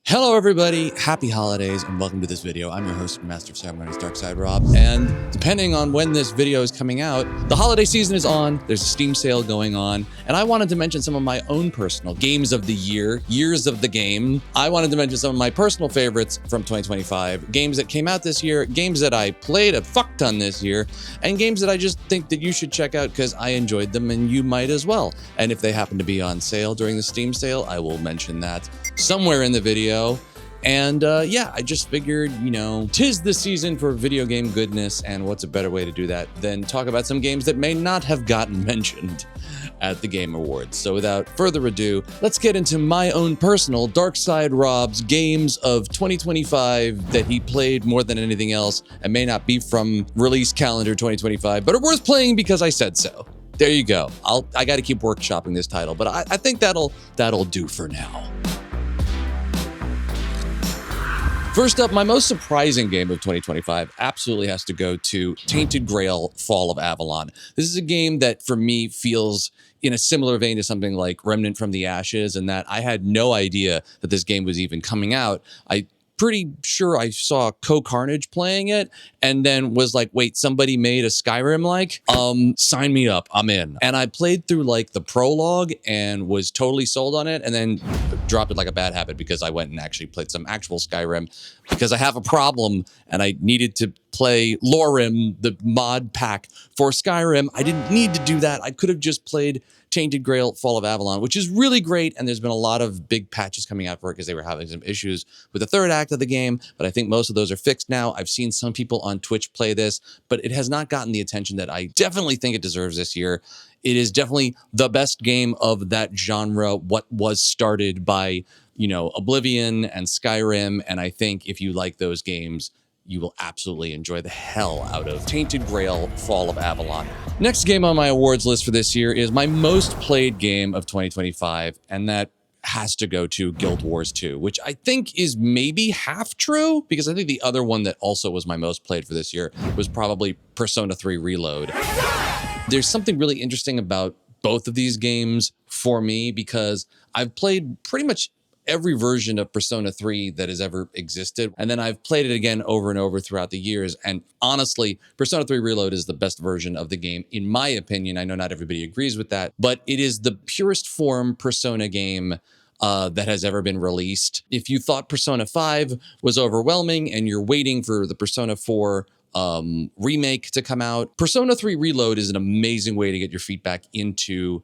Hello everybody, happy holidays and welcome to this video. I'm your host and master of ceremonies, DarkSideRahb, and depending on when this video is coming out, the holiday season is on, there's a Steam sale going on, and I wanted to mention some of my own personal games of the year, years of the game. I wanted to mention some of my personal favorites from 2025, games that came out this year, games that I played a fuck ton this year, and games that I just think that you should check out because I enjoyed them and you might as well. And if they happen to be on sale during the Steam sale, I will mention that somewhere in the video. And yeah, I just figured, you know, 'tis the season for video game goodness, and what's a better way to do that than talk about some games that may not have gotten mentioned at the Game Awards. So without further ado, let's get into my own personal DarkSideRahb's games of 2025 that he played more than anything else and may not be from release calendar 2025, but are worth playing because I said so. There you go. I got to keep workshopping this title, but I think that'll do for now. First up, my most surprising game of 2025 absolutely has to go to Tainted Grail: Fall of Avalon. This is a game that for me feels in a similar vein to something like Remnant from the Ashes, in that I had no idea that this game was even coming out. Pretty sure I saw Co-Carnage playing it and then was like, wait, somebody made a Skyrim-like? Sign me up, I'm in. And I played through like the prologue and was totally sold on it, and then dropped it like a bad habit because I went and actually played some actual Skyrim because I have a problem and I needed to play Lorim, the mod pack for Skyrim. I didn't need to do that. I could have just played Tainted Grail: Fall of Avalon, which is really great, and there's been a lot of big patches coming out for it because they were having some issues with the third act of the game, but I think most of those are fixed now. I've seen some people on Twitch play this, but it has not gotten the attention that I definitely think it deserves this year. It is definitely the best game of that genre, what was started by, you know, Oblivion and Skyrim, and I think if you like those games, you will absolutely enjoy the hell out of Tainted Grail: Fall of Avalon. Next game on my awards list for this year is my most played game of 2025, and that has to go to Guild Wars 2, which I think is maybe half true, because I think the other one that also was my most played for this year was probably Persona 3 Reload. There's something really interesting about both of these games for me, because I've played pretty much every version of Persona 3 that has ever existed, and then I've played it again over and over throughout the years, and honestly, Persona 3 Reload is the best version of the game, in my opinion. I know not everybody agrees with that, but it is the purest form Persona game that has ever been released. If you thought Persona 5 was overwhelming and you're waiting for the Persona 4 remake to come out, Persona 3 Reload is an amazing way to get your feet back into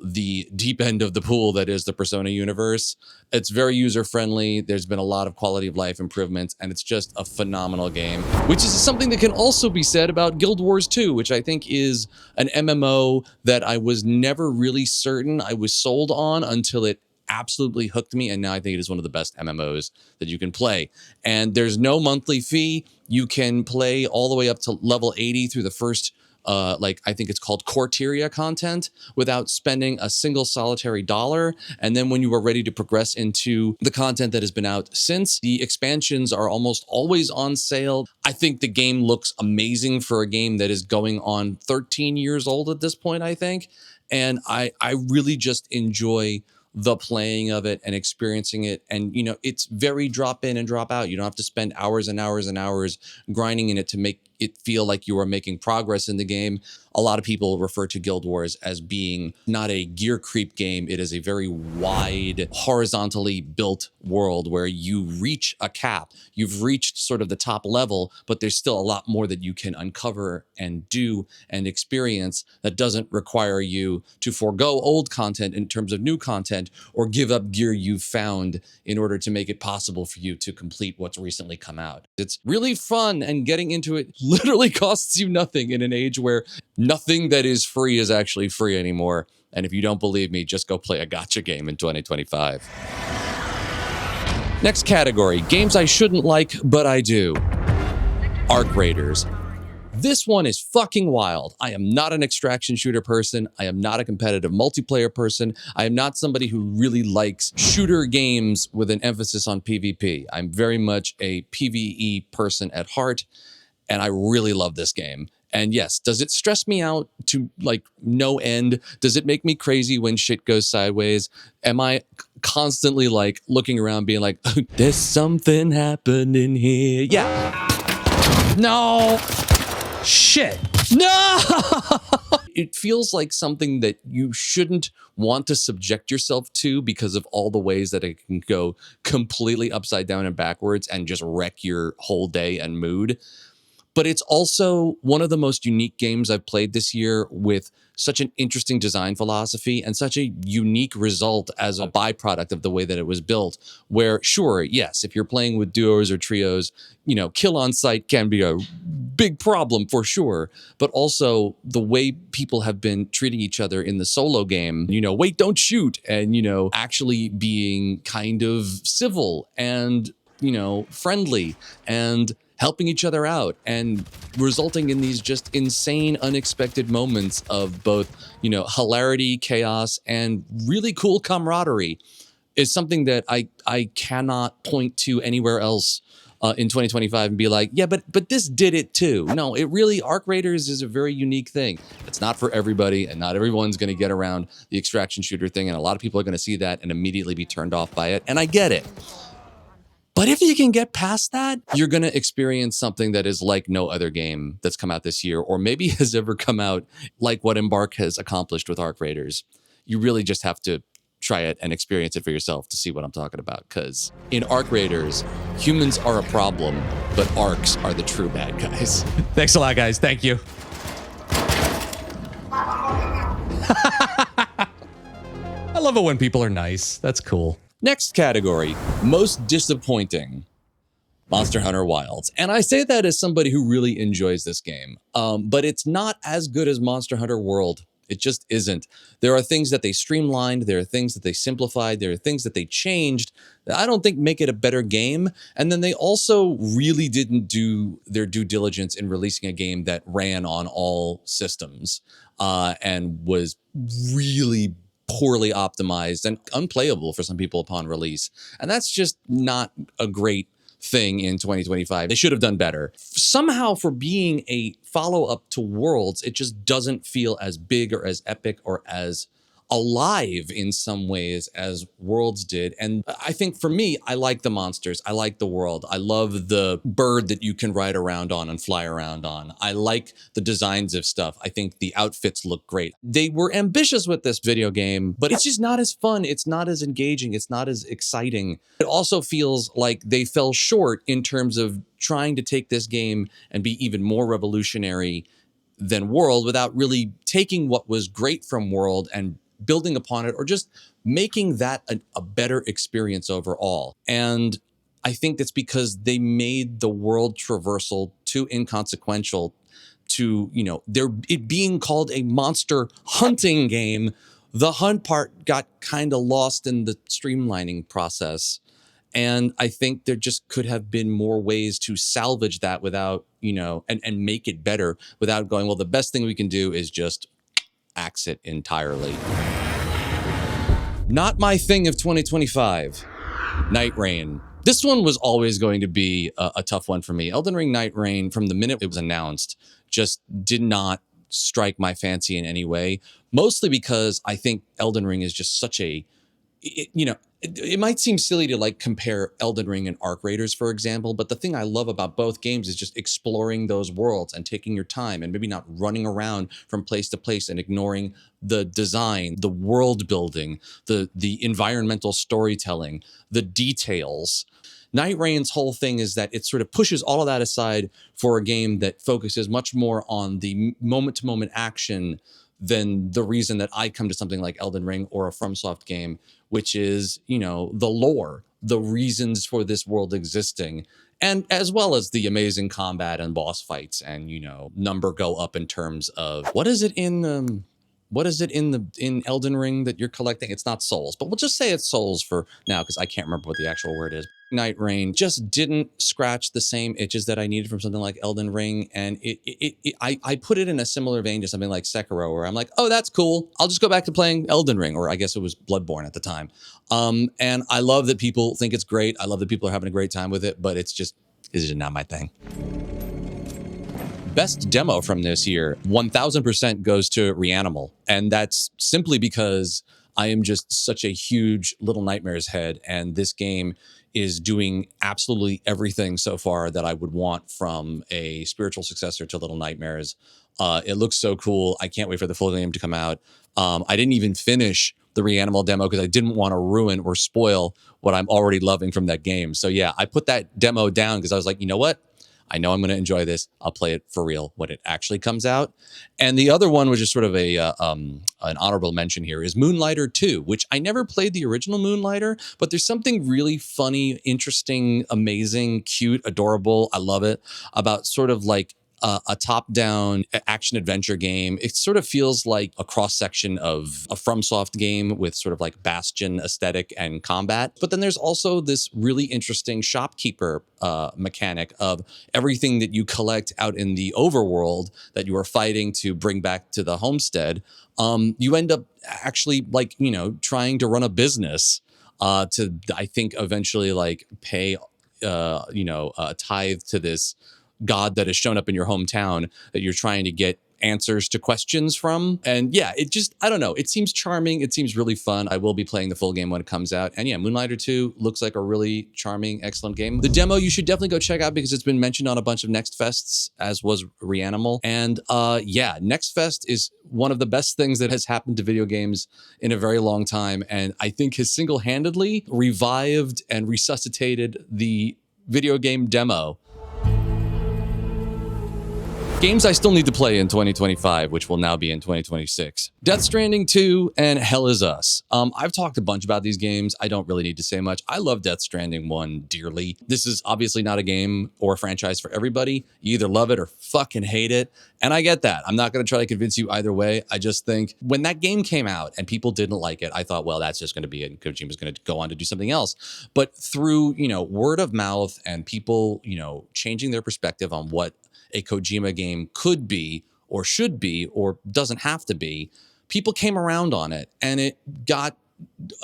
the deep end of the pool that is the Persona universe. It's very user-friendly. There's been a lot of quality of life improvements, and it's just a phenomenal game, which is something that can also be said about Guild Wars 2, which I think is an MMO that I was never really certain I was sold on until it absolutely hooked me, and now I think it is one of the best MMOs that you can play. And there's no monthly fee. You can play all the way up to level 80 through the first like I think it's called Corteria content without spending a single solitary dollar. And then when you are ready to progress into the content that has been out since, the expansions are almost always on sale. I think the game looks amazing for a game that is going on 13 years old at this point, I think. And I really just enjoy the playing of it and experiencing it. And, you know, it's very drop in and drop out. You don't have to spend hours and hours and hours grinding in it to make it feel like you are making progress in the game. A lot of people refer to Guild Wars as being not a gear creep game. It is a very wide, horizontally built world where you reach a cap. You've reached sort of the top level, but there's still a lot more that you can uncover and do and experience that doesn't require you to forego old content in terms of new content or give up gear you've found in order to make it possible for you to complete what's recently come out. It's really fun, and getting into it literally costs you nothing in an age where nothing that is free is actually free anymore. And if you don't believe me, just go play a gacha game in 2025. Next category, games I shouldn't like, but I do. Arc Raiders. This one is fucking wild. I am not an extraction shooter person. I am not a competitive multiplayer person. I am not somebody who really likes shooter games with an emphasis on PvP. I'm very much a PvE person at heart, and I really love this game. And yes, does it stress me out to like no end? Does it make me crazy when shit goes sideways? Am I constantly like looking around being like, oh, there's something happening here? Yeah. No. Shit. No! It feels like something that you shouldn't want to subject yourself to because of all the ways that it can go completely upside down and backwards and just wreck your whole day and mood. But it's also one of the most unique games I've played this year with such an interesting design philosophy and such a unique result as a byproduct of the way that it was built. Where, sure, yes, if you're playing with duos or trios, you know, kill on sight can be a big problem for sure. But also the way people have been treating each other in the solo game, you know, wait, don't shoot, and, you know, actually being kind of civil and, you know, friendly and helping each other out and resulting in these just insane, unexpected moments of both, you know, hilarity, chaos, and really cool camaraderie is something that I cannot point to anywhere else in 2025 and be like, yeah, but this did it too. No, it really, Arc Raiders is a very unique thing. It's not for everybody, and not everyone's going to get around the extraction shooter thing, and a lot of people are going to see that and immediately be turned off by it, and I get it. But if you can get past that, you're going to experience something that is like no other game that's come out this year, or maybe has ever come out, like what Embark has accomplished with Arc Raiders. You really just have to try it and experience it for yourself to see what I'm talking about. Because in Arc Raiders, humans are a problem, but arcs are the true bad guys. Thanks a lot, guys. Thank you. I love it when people are nice. That's cool. Next category, most disappointing. Monster Hunter Wilds. And I say that as somebody who really enjoys this game. But it's not as good as Monster Hunter World. It just isn't. There are things that they streamlined. There are things that they simplified. There are things that they changed that I don't think make it a better game. And then they also really didn't do their due diligence in releasing a game that ran on all systems and was really poorly optimized and unplayable for some people upon release. And that's just not a great thing in 2025. They should have done better. Somehow, for being a follow-up to Worlds, it just doesn't feel as big or as epic or as alive in some ways as Worlds did. And I think for me, I like the monsters. I like the world. I love the bird that you can ride around on and fly around on. I like the designs of stuff. I think the outfits look great. They were ambitious with this video game, but it's just not as fun. It's not as engaging. It's not as exciting. It also feels like they fell short in terms of trying to take this game and be even more revolutionary than World without really taking what was great from World and building upon it, or just making that a better experience overall. And I think that's because they made the world traversal too inconsequential to, you know, it being called a monster hunting game. The hunt part got kind of lost in the streamlining process. And I think there just could have been more ways to salvage that without, you know, and make it better without going, well, the best thing we can do is just axe it entirely. Not my thing of 2025. Night Rain. This one was always going to be a tough one for me. Elden Ring Night Rain, from the minute it was announced, just did not strike my fancy in any way. Mostly because I think Elden Ring is just such a, it might seem silly to like compare Elden Ring and Arc Raiders, for example, but the thing I love about both games is just exploring those worlds and taking your time and maybe not running around from place to place and ignoring the design, the world building, the environmental storytelling, the details. Night Rain's whole thing is that it sort of pushes all of that aside for a game that focuses much more on the moment-to-moment action than the reason that I come to something like Elden Ring or a FromSoft game, which is, you know, the lore, the reasons for this world existing, and as well as the amazing combat and boss fights and, you know, number go up in terms of what is it in Elden Ring that you're collecting? It's not souls, but we'll just say it's souls for now because I can't remember what the actual word is. Night Rain just didn't scratch the same itches that I needed from something like Elden Ring, and I put it in a similar vein to something like Sekiro, where I'm like, oh, that's cool. I'll just go back to playing Elden Ring, or I guess it was Bloodborne at the time. And I love that people think it's great. I love that people are having a great time with it, but it's just not my thing. Best demo from this year, 1000% goes to Reanimal. And that's simply because I am just such a huge Little Nightmares head, and this game is doing absolutely everything so far that I would want from a spiritual successor to Little Nightmares. It looks so cool. I can't wait for the full game to come out. I didn't even finish the Reanimal demo because I didn't want to ruin or spoil what I'm already loving from that game. So yeah, I put that demo down because I was like, you know what? I know I'm going to enjoy this. I'll play it for real when it actually comes out. And the other one, which is sort of an honorable mention here, is Moonlighter 2, which I never played the original Moonlighter, but there's something really funny, interesting, amazing, cute, adorable. I love it about sort of like a top-down action-adventure game. It sort of feels like a cross-section of a FromSoft game with sort of like Bastion aesthetic and combat. But then there's also this really interesting shopkeeper mechanic of everything that you collect out in the overworld that you are fighting to bring back to the homestead. You end up actually like, you know, trying to run a business to, I think, eventually like pay, a tithe to this god that has shown up in your hometown that you're trying to get answers to questions from. And yeah, it just, I don't know, it seems charming. It seems really fun. I will be playing the full game when it comes out. And yeah, Moonlighter 2 looks like a really charming, excellent game. The demo you should definitely go check out because it's been mentioned on a bunch of Next Fests, as was Reanimal. And yeah, Next Fest is one of the best things that has happened to video games in a very long time. And I think has single-handedly revived and resuscitated the video game demo. Games I still need to play in 2025, which will now be in 2026. Death Stranding 2 and Hell Is Us. I've talked a bunch about these games. I don't really need to say much. I love Death Stranding 1 dearly. This is obviously not a game or a franchise for everybody. You either love it or fucking hate it. And I get that. I'm not going to try to convince you either way. I just think when that game came out and people didn't like it, I thought, well, that's just going to be it. And Kojima's going to go on to do something else. But through, word of mouth and people, changing their perspective on what a Kojima game could be or should be or doesn't have to be, people came around on it and it got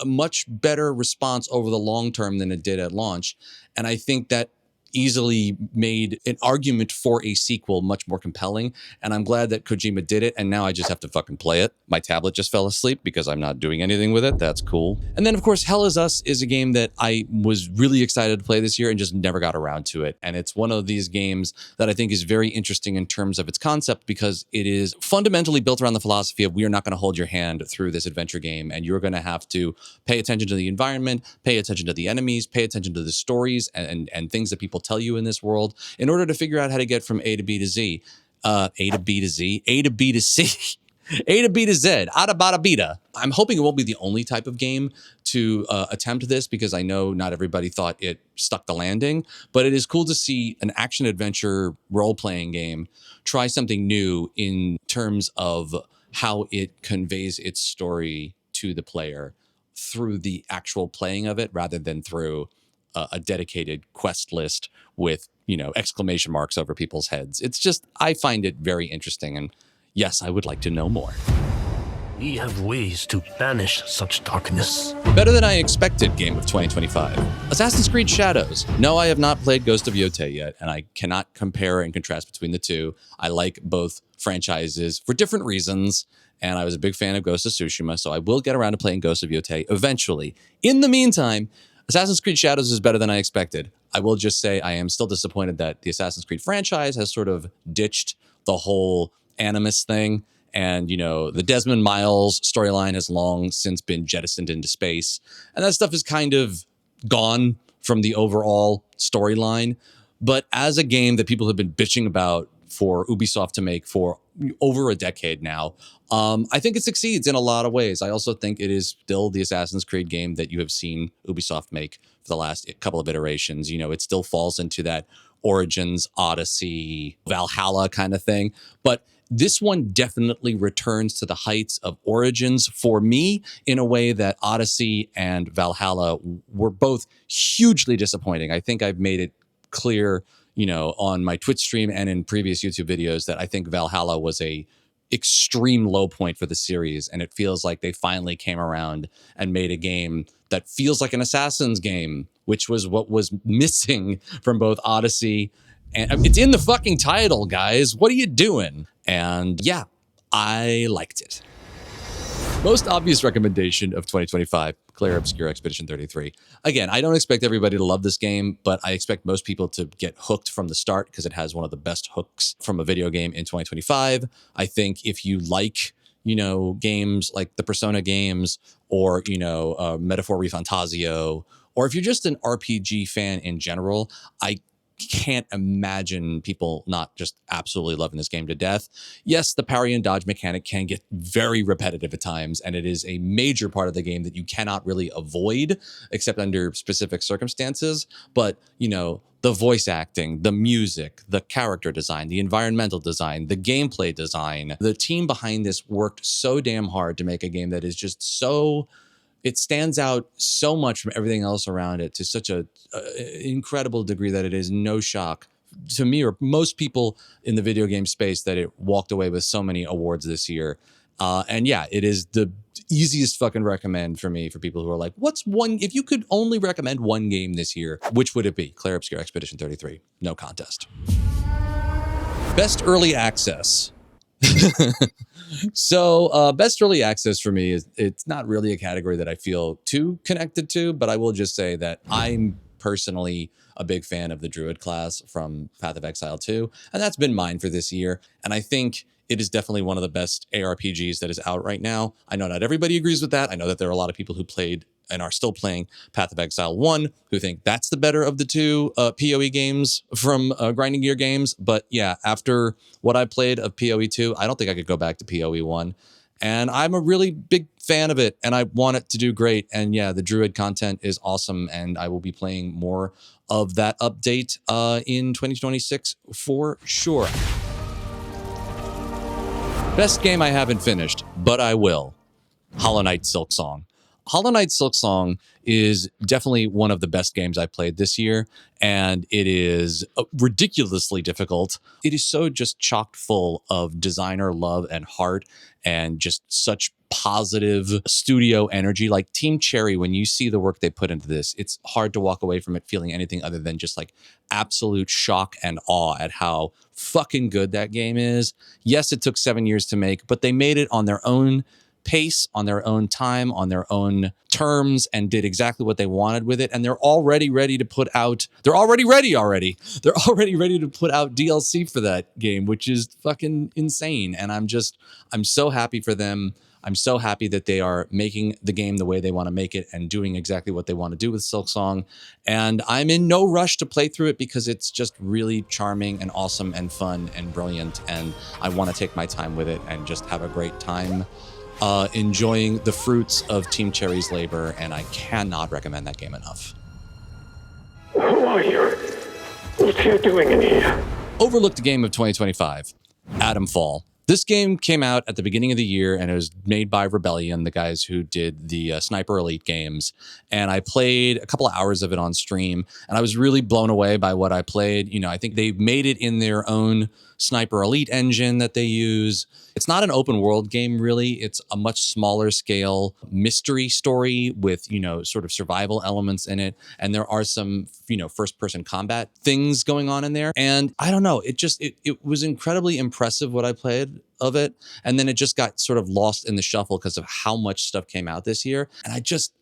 a much better response over the long term than it did at launch. And I think that easily made an argument for a sequel much more compelling. And I'm glad that Kojima did it. And now I just have to fucking play it. My tablet just fell asleep because I'm not doing anything with it. That's cool. And then, of course, Hell Is Us is a game that I was really excited to play this year and just never got around to it. And it's one of these games that I think is very interesting in terms of its concept because it is fundamentally built around the philosophy of we are not going to hold your hand through this adventure game. And you're going to have to pay attention to the environment, pay attention to the enemies, pay attention to the stories and things that people tell you in this world in order to figure out how to get from A to B to Z, A to B to Z, A to B to C, A to B to Z, Ada Bada Bida. I'm hoping it won't be the only type of game to attempt this because I know not everybody thought it stuck the landing, but it is cool to see an action adventure role-playing game try something new in terms of how it conveys its story to the player through the actual playing of it rather than through a dedicated quest list with, exclamation marks over people's heads. It's just, I find it very interesting. And yes, I would like to know more. We have ways to banish such darkness. Better than I expected game of 2025. Assassin's Creed Shadows. No, I have not played Ghost of Yotei yet, and I cannot compare and contrast between the two. I like both franchises for different reasons, and I was a big fan of Ghost of Tsushima, so I will get around to playing Ghost of Yotei eventually. In the meantime, Assassin's Creed Shadows is better than I expected. I will just say I am still disappointed that the Assassin's Creed franchise has sort of ditched the whole Animus thing. And, the Desmond Miles storyline has long since been jettisoned into space. And that stuff is kind of gone from the overall storyline. But as a game that people have been bitching about for Ubisoft to make for over a decade now, I think it succeeds in a lot of ways. I also think it is still the Assassin's Creed game that you have seen Ubisoft make for the last couple of iterations. It still falls into that Origins, Odyssey, Valhalla kind of thing. But this one definitely returns to the heights of Origins for me in a way that Odyssey and Valhalla were both hugely disappointing. I think I've made it clear, on my Twitch stream and in previous YouTube videos that I think Valhalla was a extreme low point for the series. And it feels like they finally came around and made a game that feels like an Assassin's game, which was what was missing from both Odyssey And it's in the fucking title, guys. What are you doing? And yeah, I liked it. Most obvious recommendation of 2025, Claire Obscure Expedition 33. Again, I don't expect everybody to love this game, but I expect most people to get hooked from the start because it has one of the best hooks from a video game in 2025. I think if you like, games like the Persona games or, Metaphor Refantasio, or if you're just an RPG fan in general, I can't imagine people not just absolutely loving this game to death. Yes, the parry and dodge mechanic can get very repetitive at times, and it is a major part of the game that you cannot really avoid except under specific circumstances. But, the voice acting, the music, the character design, the environmental design, the gameplay design, the team behind this worked so damn hard to make a game that is just so... It stands out so much from everything else around it to such a incredible degree that it is no shock to me or most people in the video game space that it walked away with so many awards this year. And yeah, it is the easiest fucking recommend for me for people who are like, what's one, if you could only recommend one game this year, which would it be? Claire Obscure Expedition 33. No contest. Best early access. So best early access for me is, it's not really a category that I feel too connected to, but I will just say that I'm personally a big fan of the Druid class from Path of Exile 2, and that's been mine for this year. And I think it is definitely one of the best ARPGs that is out right now. I know not everybody agrees with that. I know that there are a lot of people who played and are still playing Path of Exile 1 who think that's the better of the two PoE games from Grinding Gear games. But yeah, after what I played of PoE 2, I don't think I could go back to PoE 1. And I'm a really big fan of it, and I want it to do great. And yeah, the Druid content is awesome, and I will be playing more of that update in 2026 for sure. Best game I haven't finished, but I will. Hollow Knight Silksong. Hollow Knight Silksong is definitely one of the best games I played this year, and it is ridiculously difficult. It is so just chock full of designer love and heart and just such positive studio energy. Like Team Cherry, when you see the work they put into this, it's hard to walk away from it feeling anything other than just like absolute shock and awe at how fucking good that game is. Yes, it took 7 years to make, but they made it on their own pace, on their own time, on their own terms, and did exactly what they wanted with it. And they're already ready to put out, they're already ready to put out DLC for that game, which is fucking insane. And I'm so happy for them. I'm so happy that they are making the game the way they want to make it and doing exactly what they want to do with Silksong. And I'm in no rush to play through it because it's just really charming and awesome and fun and brilliant. And I want to take my time with it and just have a great time enjoying the fruits of Team Cherry's labor, and I cannot recommend that game enough. Who are you? What are you doing in here? Overlooked game of 2025, Atomfall. This game came out at the beginning of the year, and it was made by Rebellion, the guys who did the Sniper Elite games. And I played a couple of hours of it on stream, and I was really blown away by what I played. I think they made it in their own Sniper Elite engine that they use. It's not an open world game, really. It's a much smaller scale mystery story with, sort of survival elements in it. And there are some, first person combat things going on in there. And I don't know, it was incredibly impressive what I played of it. And then it just got sort of lost in the shuffle because of how much stuff came out this year. And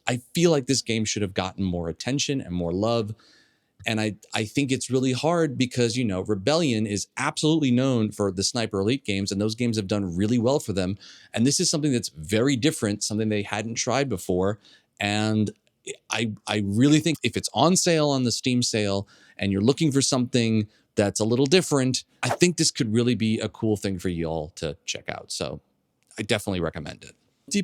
I feel like this game should have gotten more attention and more love. And I think it's really hard because, Rebellion is absolutely known for the Sniper Elite games, and those games have done really well for them. And this is something that's very different, something they hadn't tried before. And I really think if it's on sale on the Steam sale and you're looking for something that's a little different, I think this could really be a cool thing for you all to check out. So I definitely recommend it. So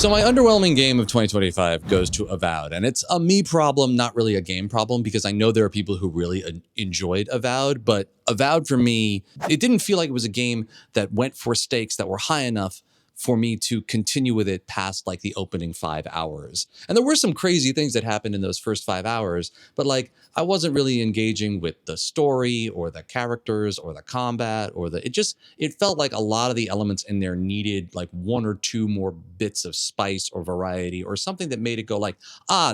my underwhelming game of 2025 goes to Avowed, and it's a me problem, not really a game problem, because I know there are people who really enjoyed Avowed, but Avowed for me, it didn't feel like it was a game that went for stakes that were high enough for me to continue with it past like the opening 5 hours. And there were some crazy things that happened in those first 5 hours, but like I wasn't really engaging with the story or the characters or the combat or it felt like a lot of the elements in there needed like 1 or 2 more bits of spice or variety or something that made it go like,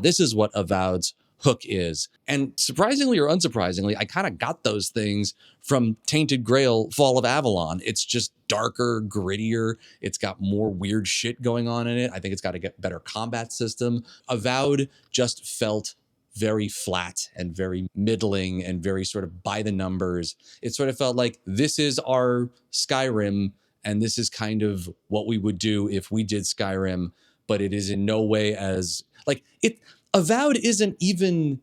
this is what Avowed's hook is. And surprisingly or unsurprisingly, I kind of got those things from Tainted Grail Fall of Avalon. It's just darker, grittier. It's got more weird shit going on in it. I think it's got a better combat system. Avowed just felt very flat and very middling and very sort of by the numbers. It sort of felt like this is our Skyrim and this is kind of what we would do if we did Skyrim, but it is in no way as like it. Avowed isn't even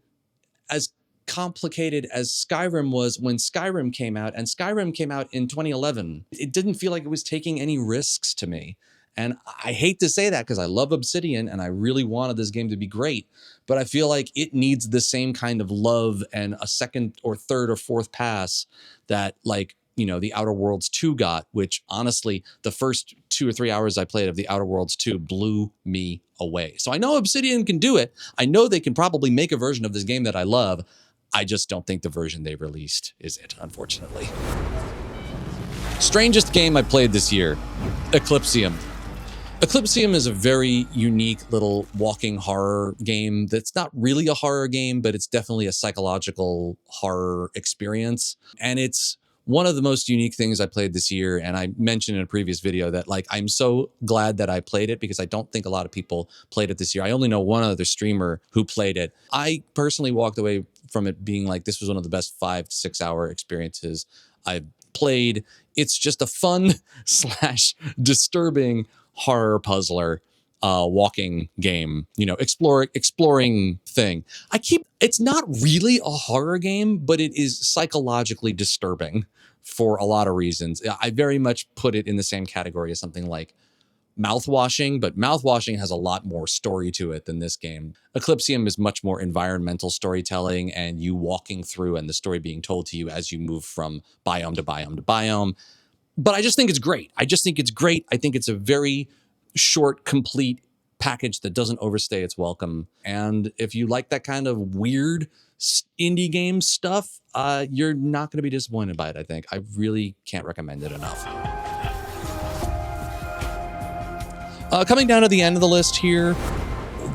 as complicated as Skyrim was when Skyrim came out, and Skyrim came out in 2011. It didn't feel like it was taking any risks to me. And I hate to say that because I love Obsidian and I really wanted this game to be great, but I feel like it needs the same kind of love and a second or third or fourth pass that, like, you know, the Outer Worlds 2 got, which honestly, the first 2 or 3 hours I played of the Outer Worlds 2 blew me away. So I know Obsidian can do it. I know they can probably make a version of this game that I love. I just don't think the version they released is it, unfortunately. Strangest game I played this year, Eclipsium. Eclipsium is a very unique little walking horror game that's not really a horror game, but it's definitely a psychological horror experience. And it's one of the most unique things I played this year. And I mentioned in a previous video that, like, I'm so glad that I played it because I don't think a lot of people played it this year. I only know one other streamer who played it. I personally walked away from it being like, this was one of the best 5 to 6 hour experiences I've played. It's just a fun / disturbing horror puzzler walking game, you know, exploring thing. It's not really a horror game, but it is psychologically disturbing for a lot of reasons. I very much put it in the same category as something like Mouthwashing, but Mouthwashing has a lot more story to it than this game. Eclipsium is much more environmental storytelling and you walking through and the story being told to you as you move from biome to biome to biome. But I just think it's great. I think it's a very short, complete package that doesn't overstay its welcome. And if you like that kind of weird indie game stuff, you're not going to be disappointed by it, I think. I really can't recommend it enough. Coming down to the end of the list here,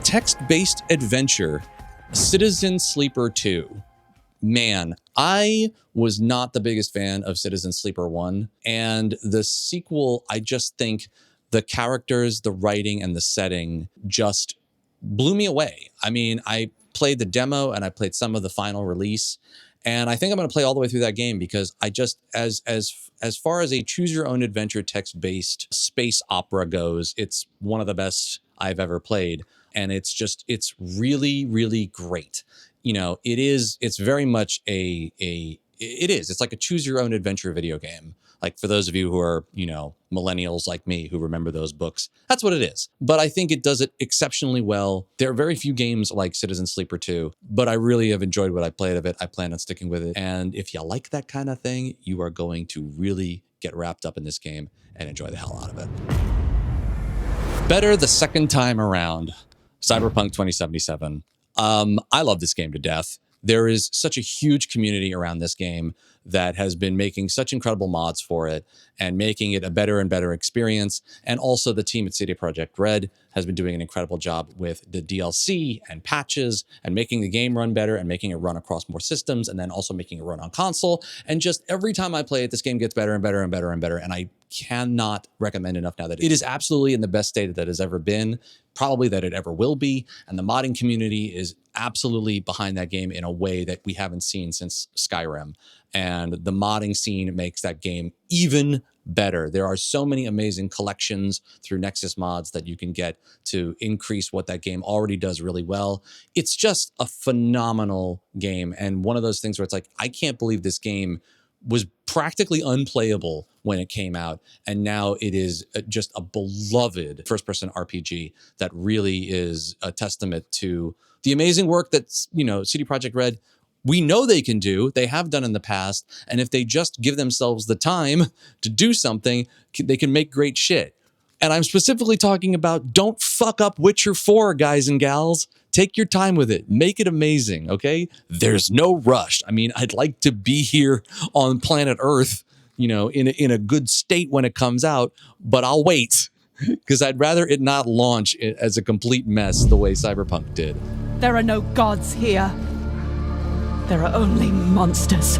text-based adventure, Citizen Sleeper 2. Man, I was not the biggest fan of Citizen Sleeper 1, and the sequel, I just think the characters, the writing, and the setting just blew me away. I mean, I played the demo and I played some of the final release, and I think I'm going to play all the way through that game because I just, as far as a choose-your-own adventure text-based space opera goes, it's one of the best I've ever played, and it's really, really great. You know, it's very much it's like a choose your own adventure video game. Like for those of you who are, you know, millennials like me who remember those books, that's what it is. But I think it does it exceptionally well. There are very few games like Citizen Sleeper 2, but I really have enjoyed what I played of it. I plan on sticking with it. And if you like that kind of thing, you are going to really get wrapped up in this game and enjoy the hell out of it. Better the second time around, Cyberpunk 2077. I love this game to death. There is such a huge community around this game that has been making such incredible mods for it and making it a better and better experience. And also the team at CD Projekt Red has been doing an incredible job with the DLC and patches and making the game run better and making it run across more systems and then also making it run on console. And just every time I play it, this game gets better and better and better and better. And I cannot recommend enough now that it is absolutely in the best state that it has ever been, probably that it ever will be. And the modding community is absolutely behind that game in a way that we haven't seen since Skyrim. And the modding scene makes that game even better. There are so many amazing collections through Nexus mods that you can get to increase what that game already does really well. It's just a phenomenal game. And one of those things where it's like, I can't believe this game was practically unplayable when it came out, and now it is just a beloved first-person RPG that really is a testament to the amazing work that, you know, CD Projekt Red, we know they can do, they have done in the past, and if they just give themselves the time to do something, they can make great shit. And I'm specifically talking about don't fuck up Witcher 4, guys and gals. Take your time with it. Make it amazing, okay? There's no rush. I mean, I'd like to be here on planet Earth, you know, in a good state when it comes out, but I'll wait because I'd rather it not launch as a complete mess the way Cyberpunk did. There are no gods here. There are only monsters.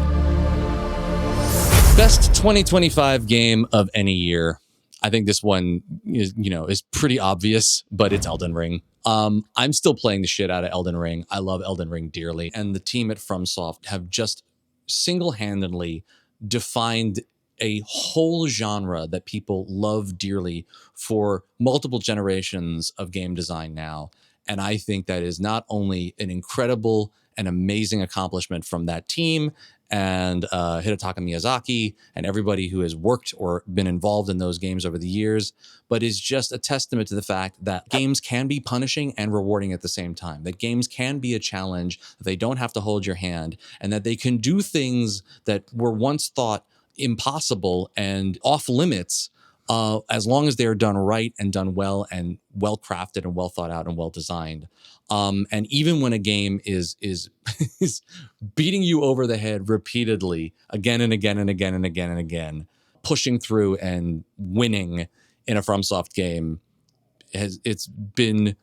Best 2025 game of any year. I think this one is pretty obvious, but it's Elden Ring. I'm still playing the shit out of Elden Ring. I love Elden Ring dearly. And the team at FromSoft have just single-handedly defined a whole genre that people love dearly for multiple generations of game design now. And I think that is not only an incredible and amazing accomplishment from that team and Hidetaka Miyazaki and everybody who has worked or been involved in those games over the years, but is just a testament to the fact that games can be punishing and rewarding at the same time, that games can be a challenge, that they don't have to hold your hand, and that they can do things that were once thought impossible and off limits as long as they're done right and done well and well crafted and well thought out and well designed. And even when a game is is beating you over the head repeatedly, again and again and again and again and again, pushing through and winning in a FromSoft game, it's been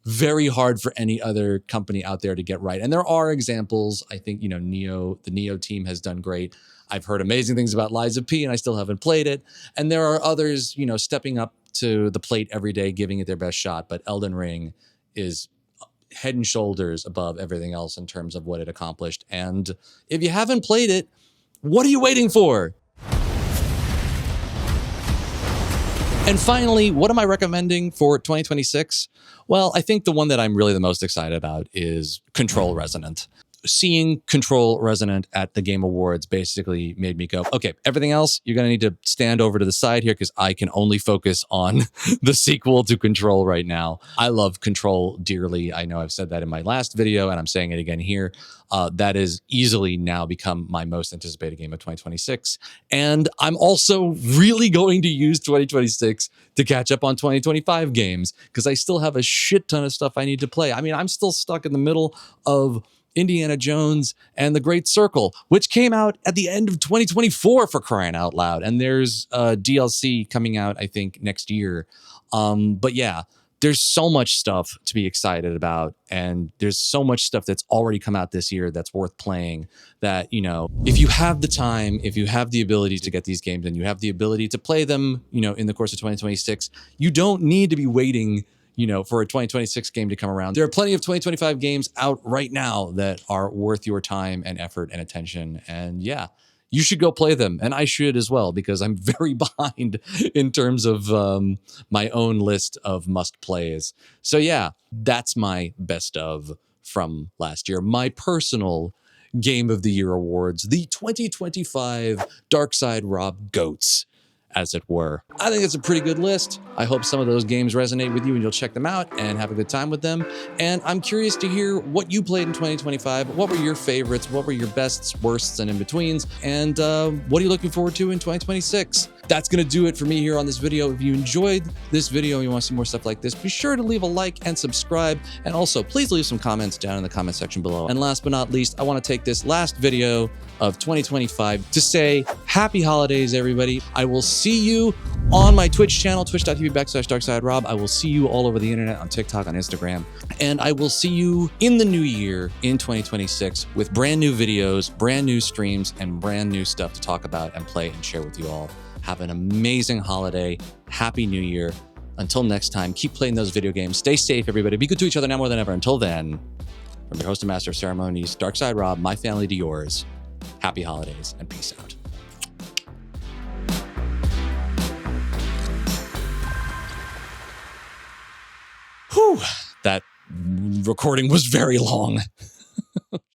very hard for any other company out there to get right. And there are examples. I think, the Neo team has done great. I've heard amazing things about Lies of P, and I still haven't played it. And there are others, stepping up to the plate every day, giving it their best shot. But Elden Ring is head and shoulders above everything else in terms of what it accomplished. And if you haven't played it, what are you waiting for? And finally, what am I recommending for 2026? Well, I think the one that I'm really the most excited about is Control Resonant. Seeing Control Resonant at the Game Awards basically made me go, okay, everything else, you're going to need to stand over to the side here because I can only focus on the sequel to Control right now. I love Control dearly. I know I've said that in my last video and I'm saying it again here. That has easily now become my most anticipated game of 2026. And I'm also really going to use 2026 to catch up on 2025 games because I still have a shit ton of stuff I need to play. I mean, I'm still stuck in the middle of Indiana Jones and the Great Circle, which came out at the end of 2024 for crying out loud. And there's DLC coming out, I think, next year. But yeah, there's so much stuff to be excited about. And there's so much stuff that's already come out this year that's worth playing that, if you have the time, if you have the ability to get these games and you have the ability to play them, in the course of 2026, you don't need to be waiting for a 2026 game to come around. There are plenty of 2025 games out right now that are worth your time and effort and attention. And yeah, you should go play them. And I should as well, because I'm very behind in terms of my own list of must plays. So yeah, that's my best of from last year. My personal Game of the Year awards, the 2025 DarkSideRahb's GOATs, as it were. I think it's a pretty good list. I hope some of those games resonate with you and you'll check them out and have a good time with them. And I'm curious to hear what you played in 2025. What were your favorites? What were your bests, worsts, and in-betweens? And what are you looking forward to in 2026? That's going to do it for me here on this video. If you enjoyed this video and you want to see more stuff like this, be sure to leave a like and subscribe. And also, please leave some comments down in the comment section below. And last but not least, I want to take this last video of 2025 to say happy holidays, everybody. I will see you on my Twitch channel, twitch.tv/DarkSideRahb. I will see you all over the internet, on TikTok, on Instagram. And I will see you in the new year in 2026 with brand new videos, brand new streams, and brand new stuff to talk about and play and share with you all. Have an amazing holiday. Happy New Year. Until next time, keep playing those video games. Stay safe, everybody. Be good to each other now more than ever. Until then, from your host and master of ceremonies, DarkSideRahb, my family to yours. Happy holidays and peace out. Whew, that recording was very long.